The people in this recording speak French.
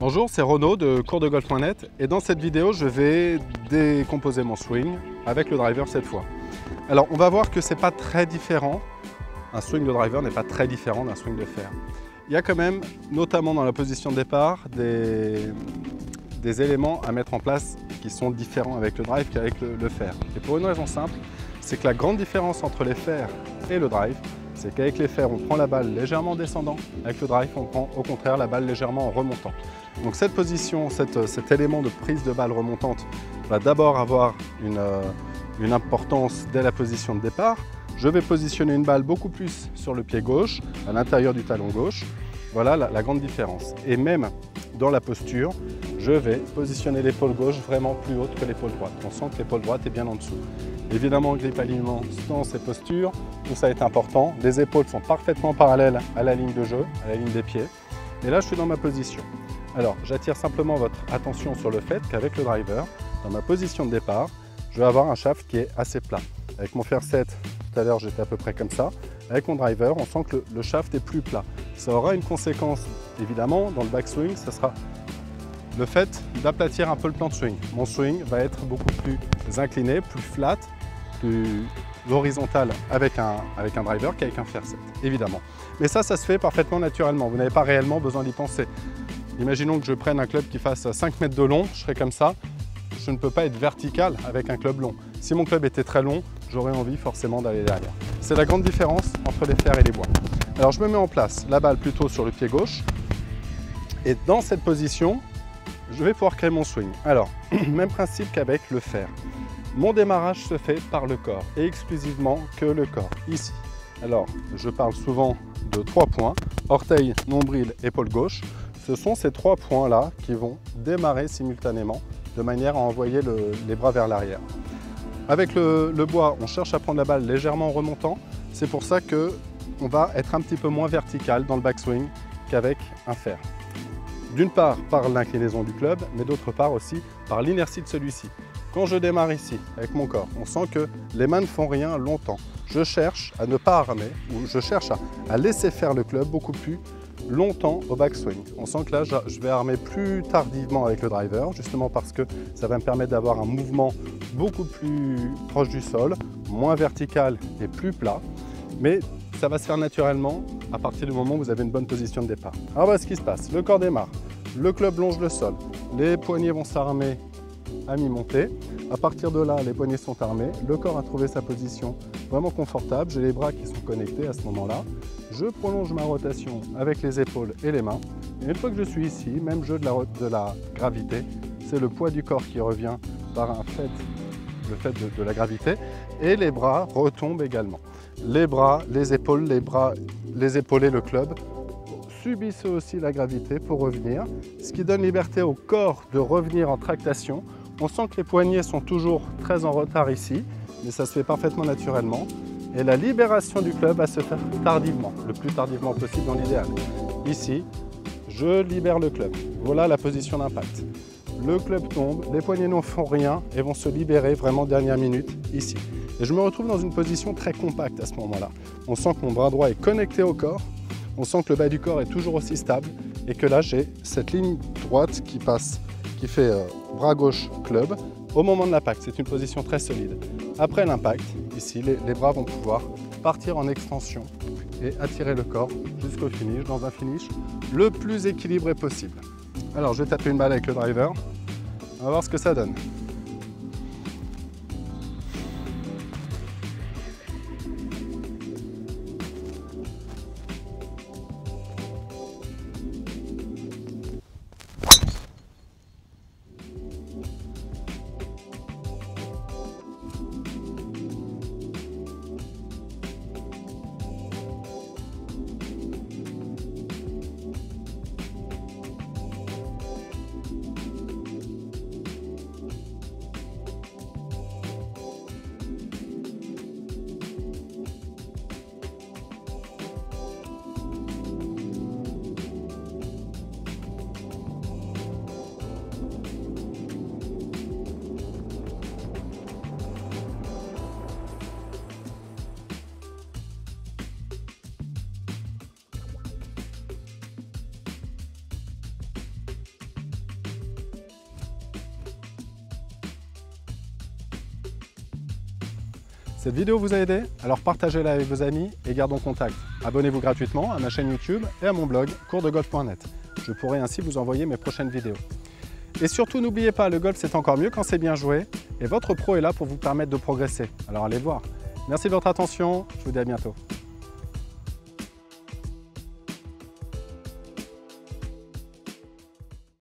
Bonjour, c'est Renaud de coursdegolf.net et dans cette vidéo, je vais décomposer mon swing avec le driver cette fois. Alors, on va voir que c'est pas très différent. Un swing de driver n'est pas très différent d'un swing de fer. Il y a quand même, notamment dans la position de départ, des éléments à mettre en place qui sont différents avec le drive qu'avec le fer. Et pour une raison simple, c'est que la grande différence entre les fers et le drive, c'est qu'avec les fers, on prend la balle légèrement descendant. Avec le drive, on prend au contraire la balle légèrement en remontant. Donc cette position, cet élément de prise de balle remontante va d'abord avoir une importance dès la position de départ. Je vais positionner une balle beaucoup plus sur le pied gauche, à l'intérieur du talon gauche. Voilà la grande différence. Et même dans la posture, je vais positionner l'épaule gauche vraiment plus haute que l'épaule droite. On sent que l'épaule droite est bien en dessous. Évidemment, grip alignement dans ces postures, tout ça est important. Les épaules sont parfaitement parallèles à la ligne de jeu, à la ligne des pieds. Et là, je suis dans ma position. Alors, j'attire simplement votre attention sur le fait qu'avec le driver, dans ma position de départ, je vais avoir un shaft qui est assez plat. Avec mon fer 7, tout à l'heure, j'étais à peu près comme ça. Avec mon driver, on sent que le shaft est plus plat. Ça aura une conséquence, évidemment, dans le backswing, ce sera le fait d'aplatir un peu le plan de swing. Mon swing va être beaucoup plus incliné, plus flat, plus horizontal avec un driver qu'avec un fer 7, évidemment. Mais ça se fait parfaitement naturellement. Vous n'avez pas réellement besoin d'y penser. Imaginons que je prenne un club qui fasse 5 mètres de long, je serais comme ça. Je ne peux pas être vertical avec un club long. Si mon club était très long, j'aurais envie forcément d'aller derrière. C'est la grande différence entre les fers et les bois. Alors je me mets en place, la balle plutôt sur le pied gauche. Et dans cette position, je vais pouvoir créer mon swing. Alors, même principe qu'avec le fer. Mon démarrage se fait par le corps et exclusivement que le corps, ici. Alors, je parle souvent de 3 points, orteil, nombril, épaule gauche. Ce sont ces 3 points-là qui vont démarrer simultanément de manière à envoyer les bras vers l'arrière. Avec le bois, on cherche à prendre la balle légèrement en remontant. C'est pour ça qu'on va être un petit peu moins vertical dans le backswing qu'avec un fer. D'une part par l'inclinaison du club, mais d'autre part aussi par l'inertie de celui-ci. Quand je démarre ici, avec mon corps, on sent que les mains ne font rien longtemps. Je cherche à ne pas armer, ou je cherche à laisser faire le club beaucoup plus longtemps au backswing. On sent que là, je vais armer plus tardivement avec le driver, justement parce que ça va me permettre d'avoir un mouvement beaucoup plus proche du sol, moins vertical et plus plat. Mais ça va se faire naturellement à partir du moment où vous avez une bonne position de départ. Alors voilà ce qui se passe. Le corps démarre, le club longe le sol, les poignets vont s'armer à mi-montée. À partir de là, les poignets sont armés, le corps a trouvé sa position vraiment confortable. J'ai les bras qui sont connectés à ce moment-là. Je prolonge ma rotation avec les épaules et les mains. Et une fois que je suis ici, même jeu de la gravité, c'est le poids du corps qui revient par le fait de la gravité. Et les bras retombent également. Les bras, les épaules, les épaules et le club subissent aussi la gravité pour revenir, ce qui donne liberté au corps de revenir en tractation. On sent que les poignets sont toujours très en retard ici, mais ça se fait parfaitement naturellement. Et la libération du club va se faire tardivement, le plus tardivement possible dans l'idéal. Ici, je libère le club. Voilà la position d'impact. Le club tombe, les poignets ne font rien et vont se libérer vraiment dernière minute ici. Et je me retrouve dans une position très compacte à ce moment-là. On sent que mon bras droit est connecté au corps, on sent que le bas du corps est toujours aussi stable et que là j'ai cette ligne droite qui passe, qui fait bras gauche club au moment de l'impact. C'est une position très solide. Après l'impact, ici, les bras vont pouvoir partir en extension et attirer le corps jusqu'au finish, dans un finish le plus équilibré possible. Alors je vais taper une balle avec le driver, on va voir ce que ça donne. Cette vidéo vous a aidé? Alors partagez-la avec vos amis et gardons contact. Abonnez-vous gratuitement à ma chaîne YouTube et à mon blog coursdegolf.net. Je pourrai ainsi vous envoyer mes prochaines vidéos. Et surtout, n'oubliez pas, le golf c'est encore mieux quand c'est bien joué et votre pro est là pour vous permettre de progresser. Alors allez le voir. Merci de votre attention, je vous dis à bientôt.